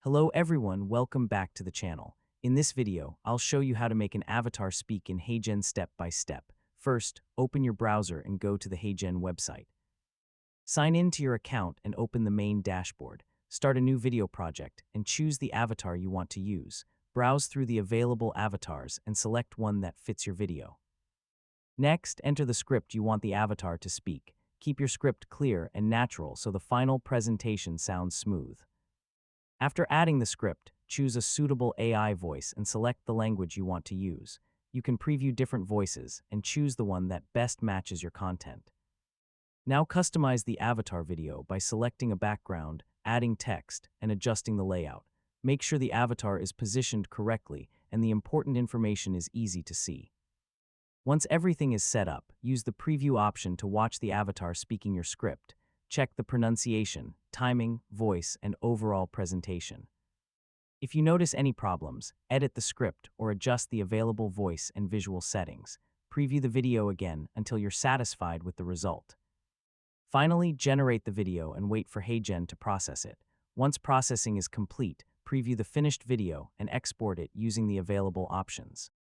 Hello everyone, welcome back to the channel. In this video, I'll show you how to make an avatar speak in HeyGen step by step. First, open your browser and go to the HeyGen website. Sign in to your account and open the main dashboard. Start a new video project and choose the avatar you want to use. Browse through the available avatars and select one that fits your video. Next, enter the script you want the avatar to speak. Keep your script clear and natural so the final presentation sounds smooth. After adding the script, choose a suitable AI voice and select the language you want to use. You can preview different voices and choose the one that best matches your content. Now customize the avatar video by selecting a background, adding text, and adjusting the layout. Make sure the avatar is positioned correctly and the important information is easy to see. Once everything is set up, use the preview option to watch the avatar speaking your script. Check the pronunciation, timing, voice, and overall presentation. If you notice any problems, edit the script or adjust the available voice and visual settings. Preview the video again until you're satisfied with the result. Finally, generate the video and wait for HeyGen to process it. Once processing is complete, preview the finished video and export it using the available options.